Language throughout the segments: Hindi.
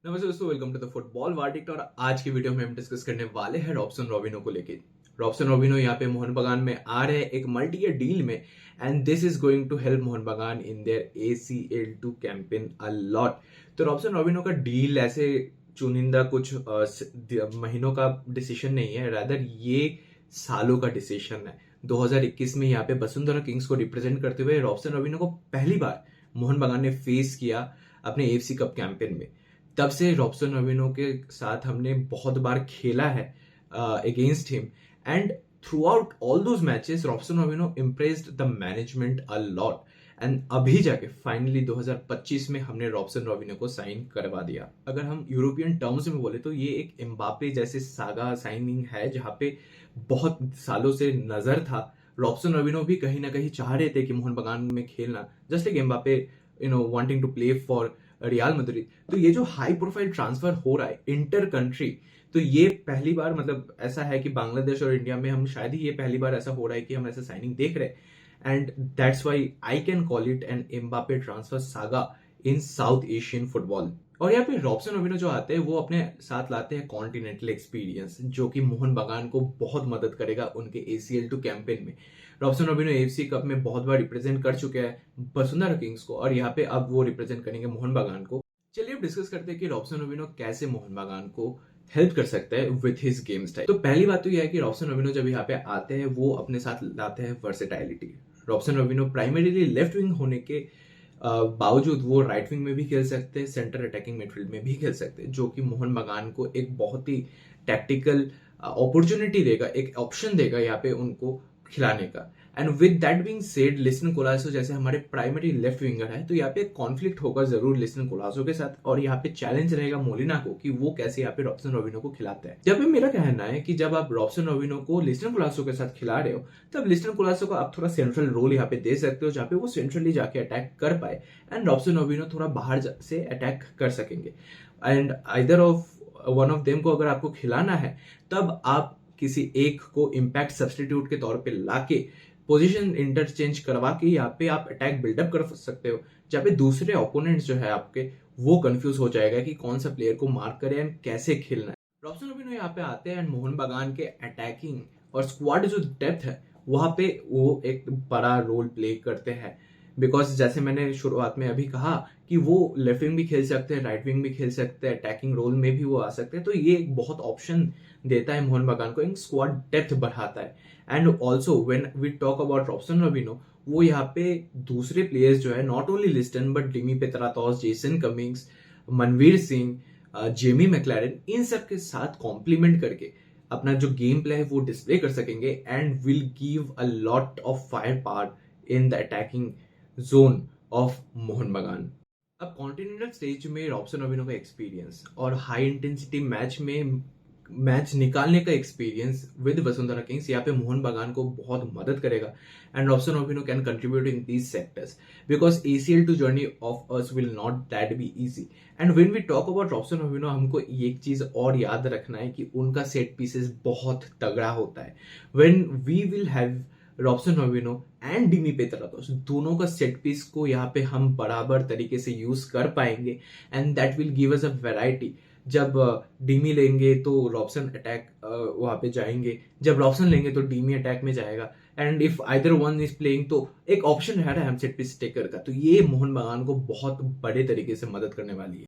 नमस्ते दोस्तों, welcome to the football verdict. और आज की वीडियो में हम डिस्कस करने वाले हैं रॉबसन रॉबिनो को लेके। रॉबसन रॉबिनो यहाँ पे मोहन बगान में आ रहे हैं एक मल्टी ईयर डील में, and this is going to help Mohun Bagan in their ACL2 campaign a lot. तो रॉबसन रॉबिनो का डील ऐसे चुनिंदा कुछ महीनों का डिसीजन नहीं है, रादर ये सालों का डिसीजन है। 2021 में यहाँ पे वसुंधरा किंग्स को रिप्रेजेंट करते हुए रॉबसन रॉबिनो को पहली बार मोहन बगान ने फेस किया अपने AFC कप कैंपेन में। तब से रॉबसन रॉबिनो के साथ हमने बहुत बार खेला है against him, and throughout all those matches Robson Robinho impressed the management a lot. And अभी जाके फाइनली 2025 में हमने रॉबसन रॉबिनो को साइन करवा दिया। अगर हम यूरोपियन टर्म्स में बोले तो ये एक एम्बापे जैसे सागा साइनिंग है, जहाँ पे बहुत सालों से नजर था। रॉबसन रॉबिनो भी कहीं ना कहीं चाह रहे थे कि मोहन बगान में खेलना, just like Mbappe wanting to play for Real Madrid. तो ये जो हाई प्रोफाइल ट्रांसफर हो रहा है इंटर कंट्री, तो ये पहली बार मतलब ऐसा है कि बांग्लादेश और इंडिया में हम शायद ही ये पहली बार ऐसा हो रहा है कि हम ऐसा साइनिंग देख रहे हैं। And that's why I can call it an Mbappe transfer saga in South Asian football. और यहाँ पे रॉबसन रॉबिनो जो आते हैं वो अपने साथ लाते हैं कॉन्टिनेंटल एक्सपीरियंस, जो कि मोहन बगान को बहुत मदद करेगा उनके ACL2 कैंपेन में। रॉबसन रॉबिनो AFC कप में बहुत बार रिप्रेजेंट कर चुके हैं वसुंधरा किंग्स को, और यहाँ पे अब वो रिप्रेजेंट करेंगे मोहन बगान को। चलिए अब डिस्कस करते हैं कि रॉबसन रॉबिनो कैसे मोहन बगान को हेल्प कर सकता है विथ हिज गेम स्टाइल। तो पहली बात तो यह है कि रॉबसन रॉबिनो जब यहाँ पे आते हैं वो अपने साथ लाते हैं वर्सेटाइलिटी। रॉबसन रॉबिनो प्राइमरीली लेफ्ट विंग होने के बावजूद वो राइट विंग में भी खेल सकते हैं, सेंटर अटैकिंग मिडफील्ड में भी खेल सकते हैं, जो कि मोहन बगान को एक बहुत ही टैक्टिकल अपॉर्चुनिटी देगा, एक ऑप्शन देगा यहाँ पे उनको खिलाने का। And with that being said, Liston Colaco जैसे हमारे प्राइमरी लेफ्ट विंगर है, तो यहाँ पे कॉन्फ्लिक्ट होगा जरूर लिस्टन कोलासो के साथ, और यहाँ पे चैलेंज रहेगा मोलिना को कि वो कैसे यहाँ पे रॉबसन रॉबिनो को खिलाता है। जब मेरा कहना है कि जब आप रॉबसन रॉबिनो को लिस्टन कोलासो के साथ खिला रहे हो, तब लिस्टन कोलासो को आप थोड़ा सेंट्रल रोल यहाँ पे दे सकते हो, जहाँ पे वो सेंट्रली जाके अटैक कर पाए, एंड रॉबसन रॉबिनो थोड़ा बाहर से अटैक कर सकेंगे। And either of one of them को अगर आपको खिलाना है, तब आप किसी एक को इम्पैक्ट सब्सटीट्यूट के तौर पे लाके पोजीशन इंटरचेंज करवा के यहाँ पे आप अटैक बिल्डअप कर सकते हो, जहाँ पे दूसरे ओपोनेंट्स जो है आपके वो कंफ्यूज हो जाएगा कि कौन सा प्लेयर को मार्क करे एंड कैसे खेलना है। रॉबसन रॉबिनो यहाँ पे आते हैं एंड मोहन बगान के अटैकिंग और स्क्वाड जो डेप्थ है वहां पे वो एक बड़ा रोल प्ले करते हैं। बिकॉज जैसे मैंने शुरुआत में अभी कहा कि वो लेफ्ट विंग भी खेल सकते हैं, राइट विंग भी खेल सकते हैं, अटैकिंग रोल में भी वो आ सकते हैं, तो ये एक बहुत ऑप्शन देता है मोहन बगान को, एक स्क्वाड डेप्थ बढ़ाता है। And also when we talk about Robson Robinho, वो यहाँ पे दूसरे प्लेयर्स जो है, not only Liston but Dimi Petratos, Jason Cummings, Manvir Singh, Jamie Maclaren, इन सब के साथ कॉम्प्लीमेंट करके अपना जो गेम प्ले है वो डिस्प्ले कर सकेंगे, and will give a lot of fire power in the attacking zone of Mohan बगान। अब कॉन्टिनेंटल स्टेज में रॉबसन रॉबिनो का एक्सपीरियंस और हाई इंटेंसिटी मैच निकालने का एक्सपीरियंस विद वसुंधरा किंग्स यहाँ पे मोहन बगान को बहुत मदद करेगा, and Robson Robinho can contribute in these sectors because ACL2 journey of us will not that be easy. And when we talk about Robson Robinho, हमको एक चीज और याद रखना है कि उनका सेट पीसेस बहुत तगड़ा होता है। When we will have Robson Robinho and Dimi Petratos, दोनों का सेट पीस को यहाँ पे हम बराबर तरीके से यूज कर पाएंगे, and that will give us a variety. जब डीमी लेंगे तो रॉबसन अटैक वहां पे जाएंगे, जब रॉबसन लेंगे तो डीमी अटैक में जाएगा, and if either one is playing तो एक ऑप्शन रह रहा है हम सेट पीस टेकर का। तो ये मोहन बगान को बहुत बड़े तरीके से मदद करने वाली है।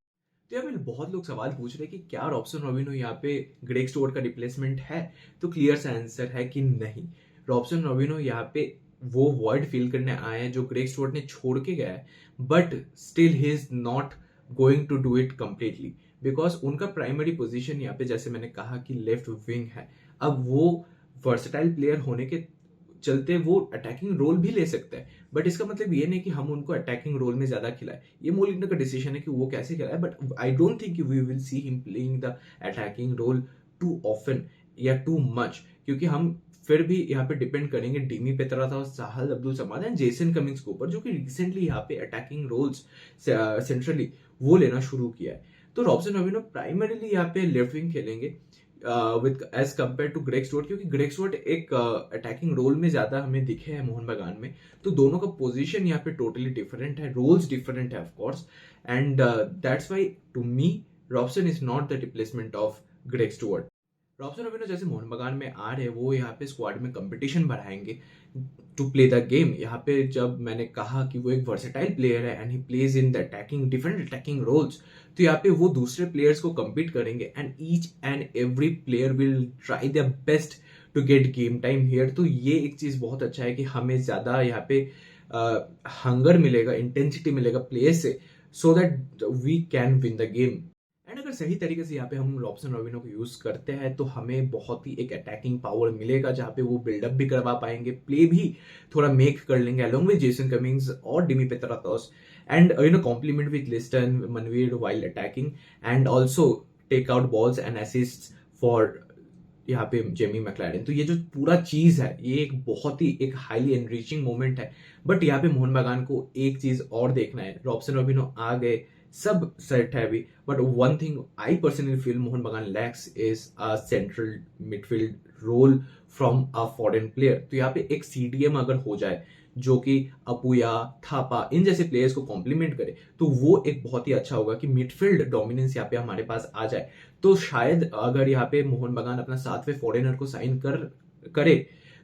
तो यहाँ पे बहुत लोग सवाल पूछ रहे हैं कि क्या रॉबसन रॉबिनो यहाँ पे ग्रेग स्टुअर्ट का रिप्लेसमेंट है, तो क्लियर सा आंसर है कि नहीं। रॉबसन रॉबिनो यहाँ पे वो वॉइड फिल करने आए हैं जो ग्रेग स्टुअर्ट ने छोड़ के गया है, but still he is not going to do it completely, because उनका प्राइमरी पोजीशन यहाँ पे जैसे मैंने कहा कि लेफ्ट विंग है। अब वो वर्सेटाइल प्लेयर होने के चलते वो अटैकिंग रोल भी ले सकते हैं, बट इसका मतलब ये नहीं कि हम उनको अटैकिंग रोल में ज्यादा खिलाए। ये मोलिना का डिसीजन है कि वो कैसे खिलाए, but I don't think we will see him playing the attacking role too often या टू मच, क्योंकि हम फिर भी यहाँ पे डिपेंड करेंगे Dimi Petratos, Sahal Abdul Samad and Jason Cummings के ऊपर, जो कि रिसेंटली यहाँ पे अटैकिंग रोल्स सेंट्रली वो लेना शुरू किया है। तो रॉबसन रॉबिनो प्राइमरीली यहाँ पे लेफ्ट विंग खेलेंगे with as compared to Greg Stewart, क्योंकि ग्रेग स्टुअर्ट एक अटैकिंग रोल में ज्यादा हमें दिखे हैं मोहन बगान में। तो दोनों का पोजीशन यहाँ पे टोटली डिफरेंट है, रोल्स डिफरेंट है of course, and that's why to me Robson is not the replacement of Greg Stewart. Robson Robinho जैसे मोहन बगान में आ रहे हैं, वो यहाँ पे स्क्वाड में कंपटीशन बढ़ाएंगे टू प्ले द गेम। यहाँ पे जब मैंने कहा कि वो एक वर्सेटाइल प्लेयर है and he plays in the attacking different attacking roles, तो यहाँ पे वो दूसरे प्लेयर्स को compete करेंगे and each and every player will try their best to get game time here. तो ये एक चीज बहुत अच्छा है कि हमें ज्यादा यहाँ पे हंगर मिलेगा, इंटेंसिटी मिलेगा प्लेयर से, so that we can win the game. And अगर सही तरीके से यहाँ पे हम रॉबसन रॉबिनो को यूज करते हैं तो हमें बहुत ही एक अटैकिंग पावर मिलेगा, जहाँ पे वो बिल्डअप भी करवा पाएंगे, प्ले भी थोड़ा मेक कर लेंगे अलोंग विद जेसन कमिंग्स और Dimi Petratos, and complement with Liston Manvir while attacking, and also take out balls and assist for यहाँ पे जेमी मैक्लारेन। तो ये जो पूरा चीज है, ये एक बहुत ही एक हाईली एनरिचिंग मोमेंट है। बट यहाँ पे मोहन बगान को एक चीज और देखना है, रॉबसन रॉबिनो आ गए, सब सेट है अभी, but one thing I personally feel Mohun Bagan lacks is a central midfield role from a foreign player. तो यहाँ पे एक सीडीएम अगर हो जाए जो कि अपुया, थापा, इन जैसे प्लेयर्स को कॉम्प्लीमेंट करे, तो वो एक बहुत ही अच्छा होगा कि मिडफील्ड डोमिनेंस यहाँ पे हमारे पास आ जाए। तो शायद अगर यहाँ पे मोहन बगान अपना 7वें फॉरेनर को साइन करे,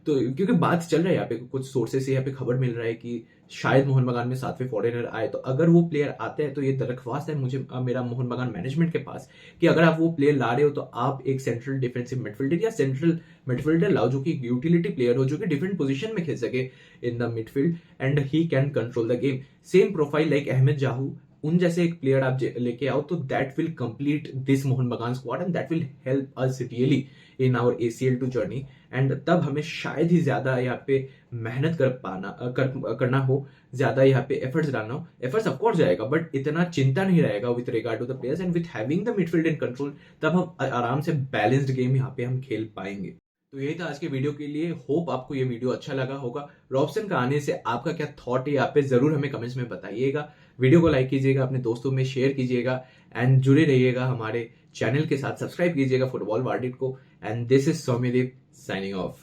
तो क्योंकि बात चल रहा है यहाँ पे, कुछ सोर्सेस से यहाँ पे खबर मिल रहा है कि शायद मोहन बगान में 7वें फॉरेनर आए, तो अगर वो प्लेयर आते हैं तो ये दरख्वास्त है मुझे मेरा मोहन बगान मैनेजमेंट के पास कि अगर आप वो प्लेयर ला रहे हो तो आप एक सेंट्रल डिफेंसिव मिडफील्डर या सेंट्रल मिडफील्डर लाओ जो कि यूटिलिटी प्लेयर हो, जो कि डिफरेंट पोजीशन में खेल सके in the midfield and he can control the game. Same profile like Ahmed Jahouh, उन जैसे एक प्लेयर आप लेके आओ, तो that will complete this Mohun Bagan squad and that will help us really in our ACL two journey. एंड तब हमें शायद ही ज्यादा यहाँ पे मेहनत करना हो, ज्यादा यहाँ पे एफर्ट्स डालना हो, एफर्ट्स ऑफकोर्स जाएगा बट इतना चिंता नहीं रहेगा with regard to the players and with having the midfield in control, तब हम आराम से बैलेंस्ड गेम यहाँ पे हम खेल पाएंगे। तो यही था आज के वीडियो के लिए, होप आपको ये वीडियो अच्छा लगा होगा। रॉबसन का आने से आपका क्या थॉट है यहाँ पे जरूर हमें कमेंट्स में बताइएगा। वीडियो को लाइक कीजिएगा, अपने दोस्तों में शेयर कीजिएगा एंड जुड़े रहिएगा हमारे चैनल के साथ, सब्सक्राइब कीजिएगा फुटबॉल वर्डिक्ट को। And this is Soumyadeep signing off.